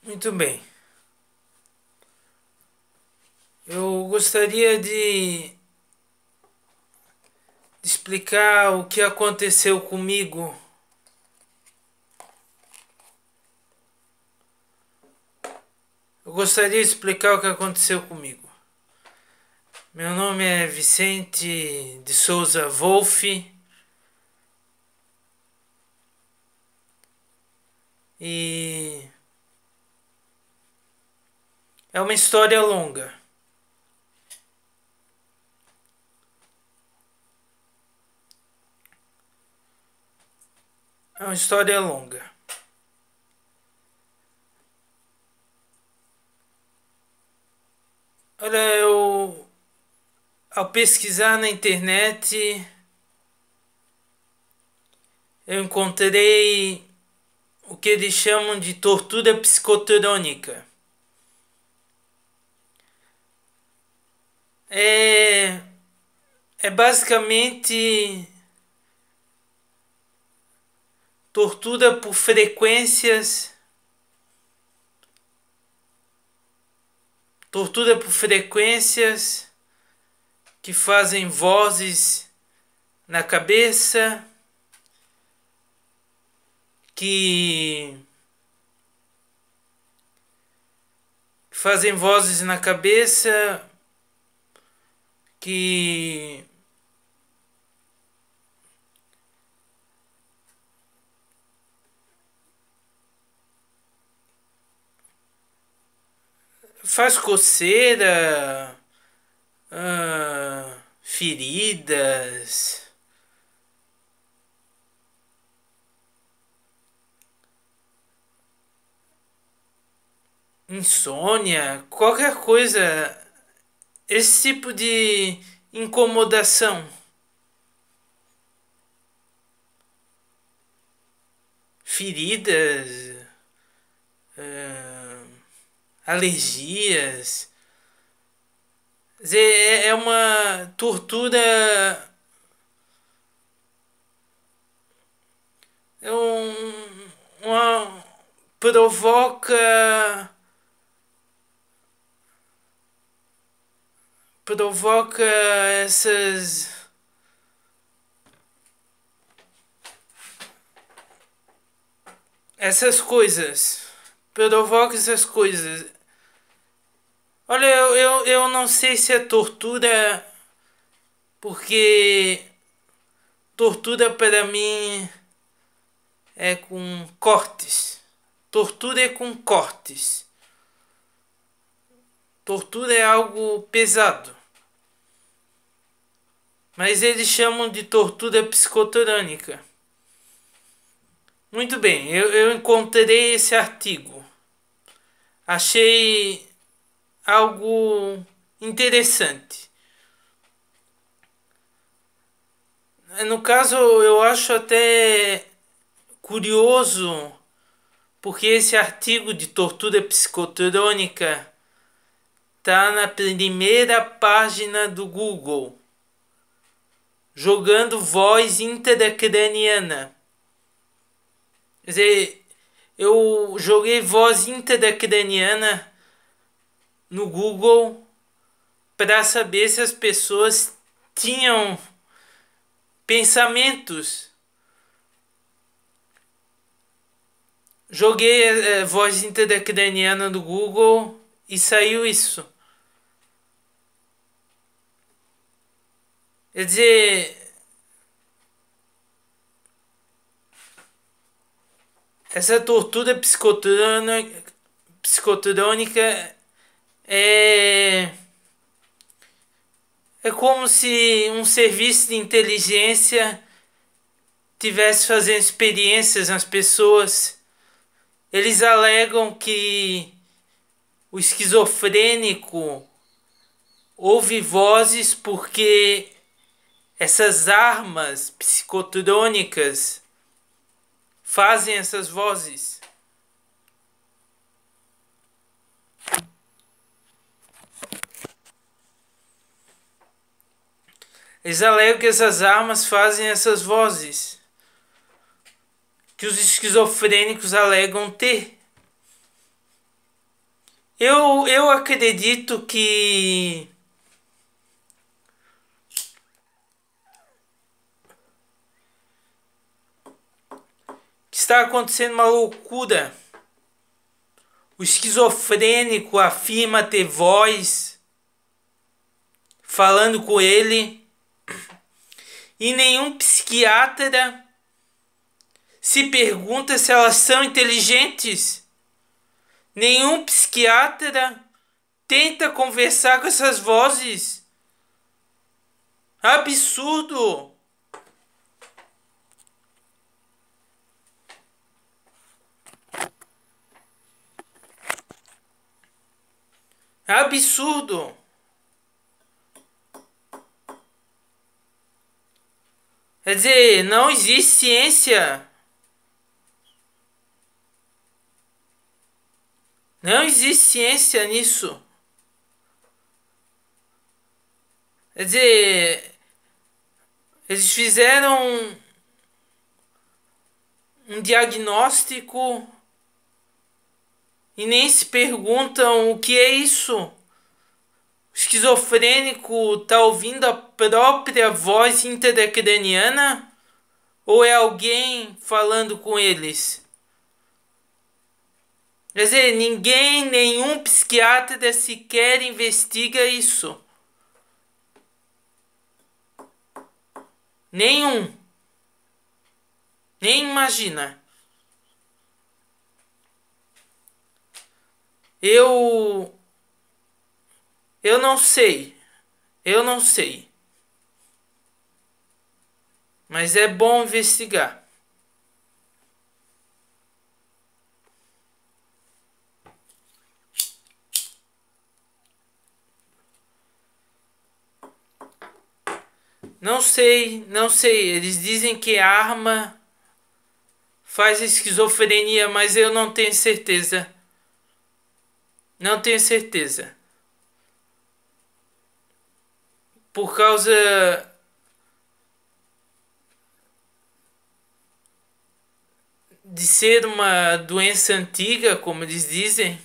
Muito bem. Eu gostaria de explicar o que aconteceu comigo. Eu gostaria de explicar o que aconteceu comigo. Meu nome é Vicente de Souza Wolff e é uma história longa. É uma história longa. Olha, ao pesquisar na internet, eu encontrei o que eles chamam de tortura psicotrônica. É, é basicamente tortura por frequências, tortura por frequências que fazem vozes na cabeça, que fazem vozes na cabeça, que faz coceira, feridas, insônia, qualquer coisa, esse tipo de incomodação, feridas, alergias. Quer dizer, é uma tortura, é uma provoca essas coisas, provoca essas coisas. Olha, eu não sei se é tortura, porque tortura para mim é com cortes. Tortura é com cortes. Tortura é algo pesado. Mas eles chamam de tortura psicotorânica. Muito bem, eu encontrei esse artigo. Achei algo interessante. No caso, eu acho até curioso, porque esse artigo de tortura psicotrônica está na primeira página do Google, jogando voz intracraniana. Quer dizer, eu joguei voz intracraniana no Google para saber se as pessoas tinham pensamentos. Joguei voz intracraniana no Google e saiu isso. Quer dizer, essa tortura psicotrônica é como se um serviço de inteligência tivesse fazendo experiências nas pessoas. Eles alegam que o esquizofrênico ouve vozes porque essas armas psicotrônicas fazem essas vozes. Eles alegam que essas armas fazem essas vozes que os esquizofrênicos alegam ter. Eu acredito que está acontecendo uma loucura. O esquizofrênico afirma ter voz falando com ele e nenhum psiquiatra se pergunta se elas são inteligentes. Nenhum psiquiatra tenta conversar com essas vozes. Absurdo! Absurdo! Quer dizer, não existe ciência. Não existe ciência nisso. Quer dizer, eles fizeram um diagnóstico e nem se perguntam o que é isso. O esquizofrênico está ouvindo a própria voz intracraniana ou é alguém falando com eles? Quer dizer, nenhum psiquiatra sequer investiga isso. Nenhum. Nem imagina. Eu não sei. Eu não sei. Mas é bom investigar. Não sei, não sei. Eles dizem que arma faz esquizofrenia, mas eu não tenho certeza. Não tenho certeza. Por causa de ser uma doença antiga, como eles dizem.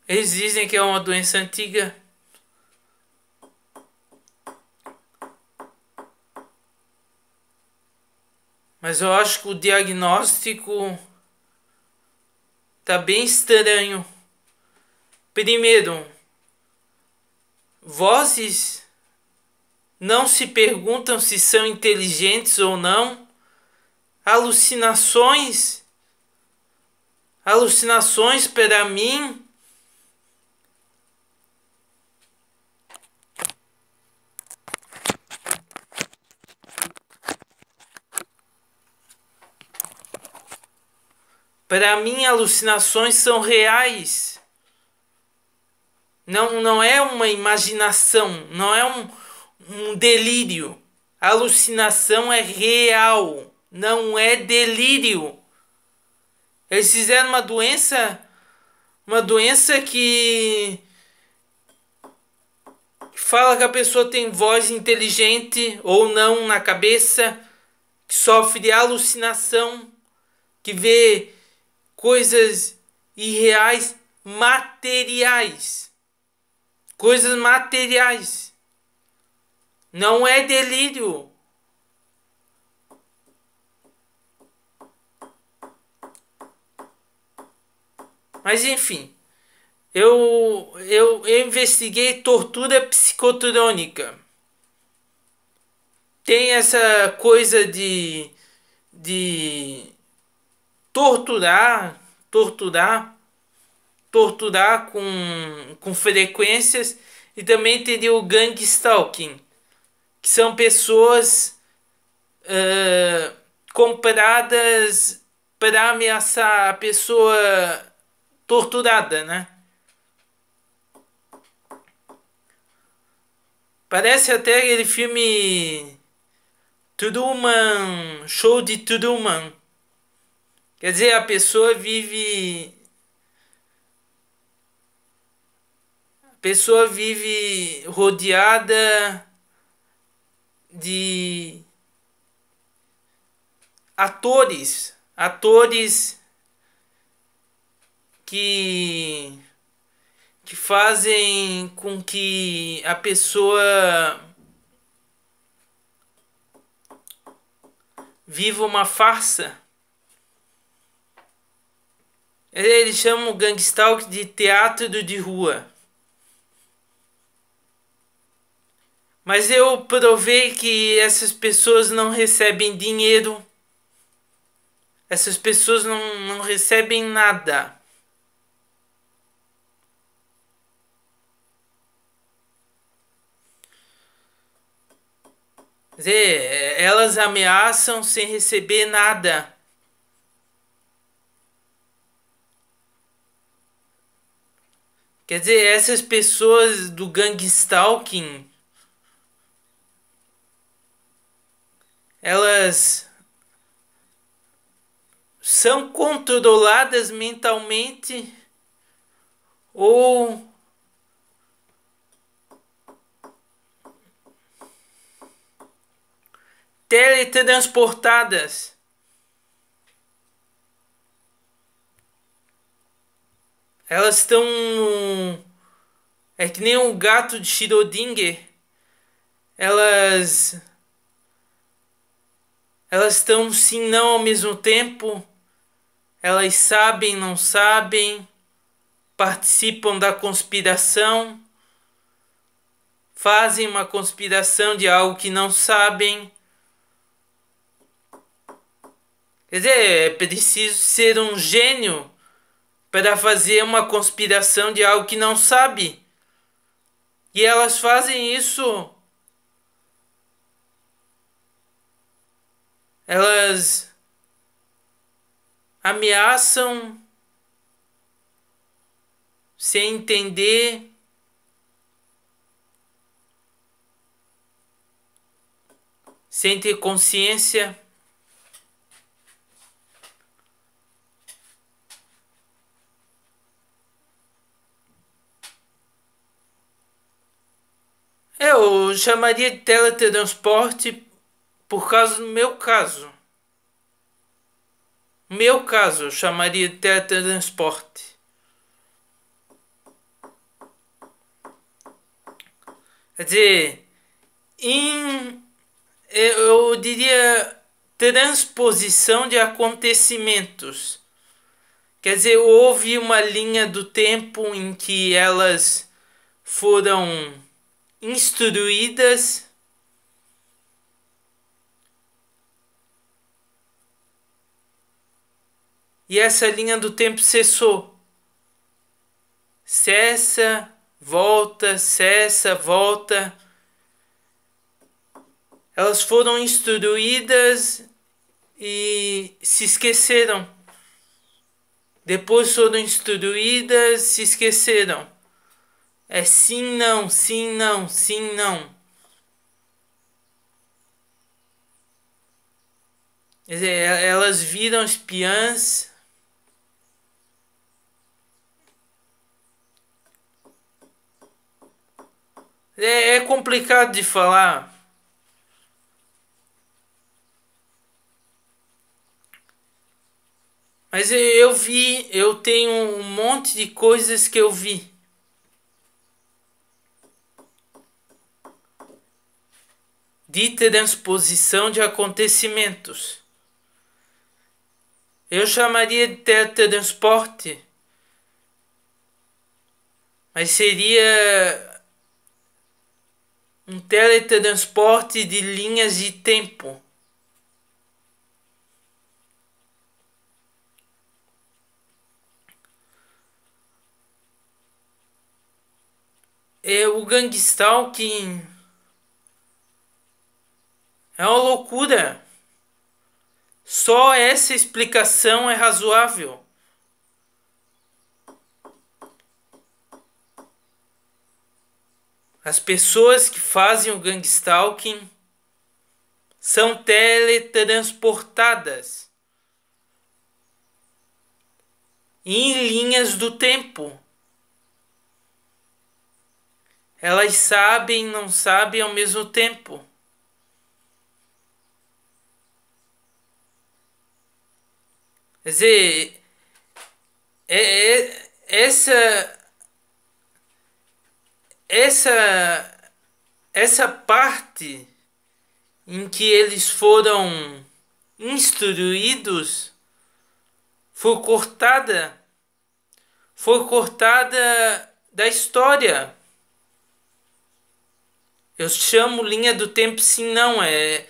Eles dizem que é uma doença antiga. Mas eu acho que o diagnóstico tá bem estranho. Primeiro, vozes não se perguntam se são inteligentes ou não. Alucinações. Alucinações para mim. Para mim, alucinações são reais. Não é uma imaginação, não é um delírio. A alucinação é real, não é delírio. Eles fizeram uma doença que fala que a pessoa tem voz inteligente ou não na cabeça, que sofre de alucinação, que vê coisas irreais, materiais. Coisas materiais. Não é delírio. Mas enfim, eu investiguei tortura psicotrônica. Tem essa coisa de torturar, torturar, torturar com frequências e também teria o gang stalking, que são pessoas compradas para ameaçar a pessoa torturada, né? Parece até aquele filme Truman, Show de Truman. Quer dizer, a pessoa vive rodeada de atores que fazem com que a pessoa viva uma farsa. Eles chamam o gangstalk de teatro de rua. Mas eu provei que essas pessoas não recebem dinheiro. Essas pessoas não recebem nada. Quer dizer, elas ameaçam sem receber nada. Quer dizer, essas pessoas do gangstalking, elas são controladas mentalmente ou teletransportadas. Elas estão... É que nem um gato de Schrödinger. Elas estão sim, não ao mesmo tempo. Elas sabem, não sabem. Participam da conspiração. Fazem uma conspiração de algo que não sabem. Quer dizer, é preciso ser um gênio para fazer uma conspiração de algo que não sabe. E elas fazem isso. Elas ameaçam sem entender. Sem ter consciência. Eu chamaria de teletransporte por causa do meu caso. No meu caso, eu chamaria de teletransporte. Quer dizer, eu diria transposição de acontecimentos. Quer dizer, houve uma linha do tempo em que elas foram instruídas e essa linha do tempo cessou. Cessa, volta, cessa, volta. Elas foram instruídas e se esqueceram. Depois foram instruídas, se esqueceram. É sim, não, sim, não, sim, não. Quer dizer, elas viram espiãs. É complicado de falar. Mas eu vi, eu tenho um monte de coisas que eu vi. De transposição de acontecimentos. Eu chamaria de teletransporte, mas seria um teletransporte de linhas de tempo. O gangstalking é uma loucura. Só essa explicação é razoável. As pessoas que fazem o gangstalking são teletransportadas em linhas do tempo. Elas sabem e não sabem ao mesmo tempo. Quer dizer, essa essa essa parte em que eles foram instruídos foi cortada da história. Eu chamo linha do tempo, sim, não é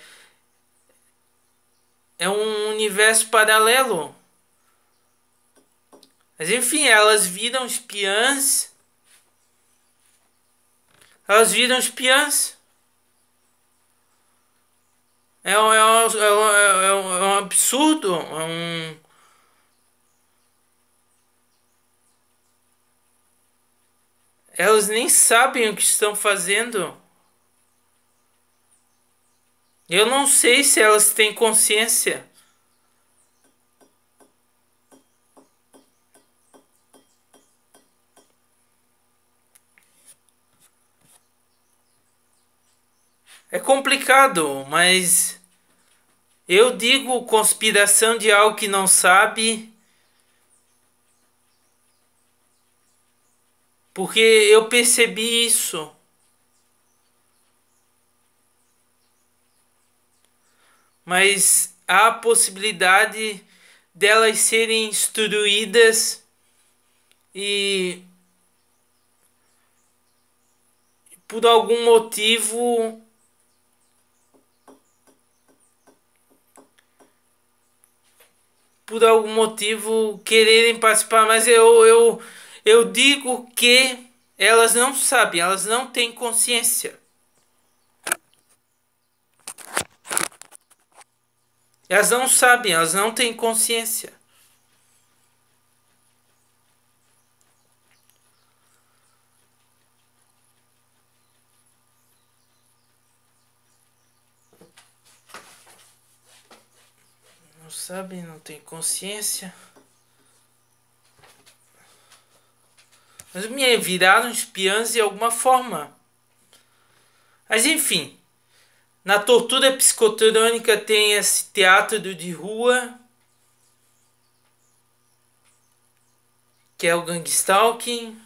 um universo paralelo. Mas enfim, elas viram espiãs. Elas viram espiãs. É um absurdo. Elas nem sabem o que estão fazendo. Eu não sei se elas têm consciência. É complicado, mas eu digo conspiração de algo que não sabe, porque eu percebi isso. Mas há a possibilidade delas serem instruídas e por algum motivo quererem participar, mas eu digo que elas não sabem, elas não têm consciência. Elas não sabem, elas não têm consciência. Não sabem, não têm consciência. Mas me viraram espiãs de alguma forma. Mas enfim, na tortura psicotrônica tem esse teatro de rua, que é o gangstalking.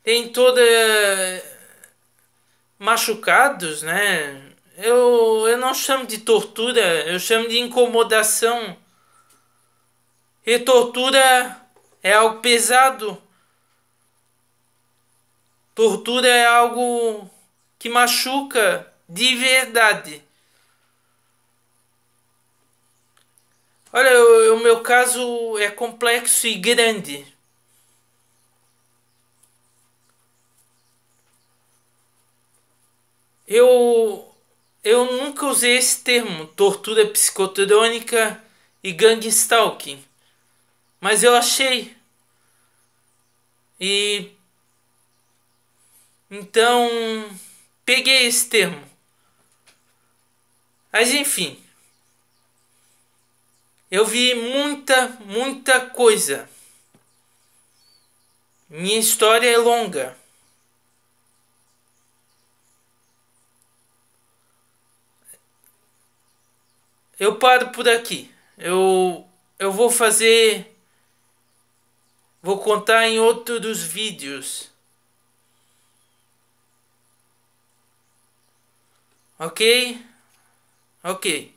Tem toda machucados, né? Eu não chamo de tortura, eu chamo de incomodação. E tortura é algo pesado. Tortura é algo que machuca de verdade. Olha, o meu caso é complexo e grande. Eu, eu nunca usei esse termo, tortura psicotrônica e gangstalking, mas eu achei. E então peguei esse termo. Mas enfim, eu vi muita coisa. Minha história é longa. Eu paro por aqui. Eu vou fazer. Vou contar em outro dos vídeos. Ok? Ok.